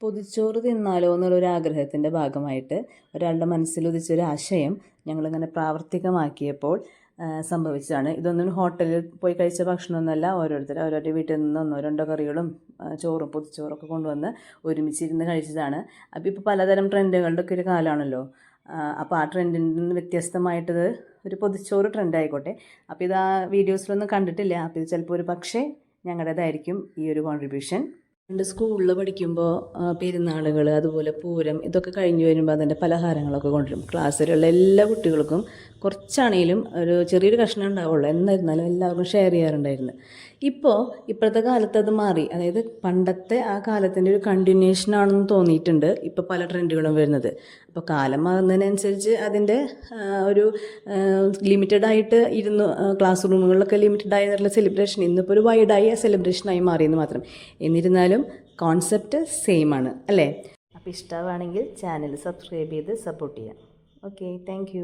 പൊതിച്ചോറ് തിന്നാലോ എന്നുള്ളൊരു ആഗ്രഹത്തിൻ്റെ ഭാഗമായിട്ട് ഒരാളുടെ മനസ്സിലുദിച്ചൊരു ആശയം ഞങ്ങളിങ്ങനെ പ്രാവർത്തികമാക്കിയപ്പോൾ സംഭവിച്ചതാണ്. ഇതൊന്നും ഹോട്ടലിൽ പോയി കഴിച്ച ഭക്ഷണമൊന്നുമല്ല. അവരവരുടെ വീട്ടിൽ നിന്ന് ഒന്നോ രണ്ടോ കറികളും ചോറും പൊതിച്ചോറൊക്കെ കൊണ്ടുവന്ന് ഒരുമിച്ചിരുന്ന് കഴിച്ചതാണ്. അപ്പോൾ ഇപ്പോൾ പലതരം ട്രെൻഡുകളുടെ ഒക്കെ ഒരു കാലമാണല്ലോ. അപ്പോൾ ആ ട്രെൻഡിൽ നിന്ന് വ്യത്യസ്തമായിട്ട് ഒരു പൊതിച്ചോറ് ട്രെൻഡ് ആയിക്കോട്ടെ. അപ്പോൾ ഇത് ആ വീഡിയോസിലൊന്നും കണ്ടിട്ടില്ല. അപ്പോൾ ഇത് ചിലപ്പോൾ ഒരു പക്ഷേ ഞങ്ങളുടേതായിരിക്കും ഈ ഒരു കോൺട്രിബ്യൂഷൻ. പണ്ട് സ്കൂളിൽ പഠിക്കുമ്പോൾ പെരുന്നാളുകൾ അതുപോലെ പൂരം ഇതൊക്കെ കഴിഞ്ഞ് വരുമ്പോൾ അതിൻ്റെ പലഹാരങ്ങളൊക്കെ കൊണ്ടുവരും. ക്ലാസ്സിലുള്ള എല്ലാ കുട്ടികൾക്കും കുറച്ചാണെങ്കിലും ഒരു ചെറിയൊരു കഷ്ണം ഉണ്ടാവുള്ളൂ. എന്നിരുന്നാലും എല്ലാവർക്കും ഷെയർ ചെയ്യാറുണ്ടായിരുന്നു. ഇപ്പോഴത്തെ കാലത്ത് അത് മാറി. അതായത് പണ്ടത്തെ ആ കാലത്തിൻ്റെ ഒരു കണ്ടിന്യൂഷൻ ആണെന്ന് തോന്നിയിട്ടുണ്ട് ഇപ്പോൾ പല ട്രെൻഡുകളും വരുന്നത്. അപ്പോൾ കാലം മാറുന്നതിനനുസരിച്ച് അതിൻ്റെ ഒരു ലിമിറ്റഡ് ആയിട്ട് ക്ലാസ് റൂമുകളിലൊക്കെ ലിമിറ്റഡ് ആയിട്ടുള്ള സെലിബ്രേഷൻ ഇന്നിപ്പോൾ ഒരു വൈഡായ സെലിബ്രേഷനായി മാറിയെന്ന് മാത്രം. എന്നിരുന്നാലും കോൺസെപ്റ്റ് സെയിം ആണ് അല്ലേ? അപ്പോൾ ഇഷ്ടമാണെങ്കിൽ ചാനൽ സബ്സ്ക്രൈബ് ചെയ്ത് സപ്പോർട്ട് ചെയ്യാം. Okay, thank you.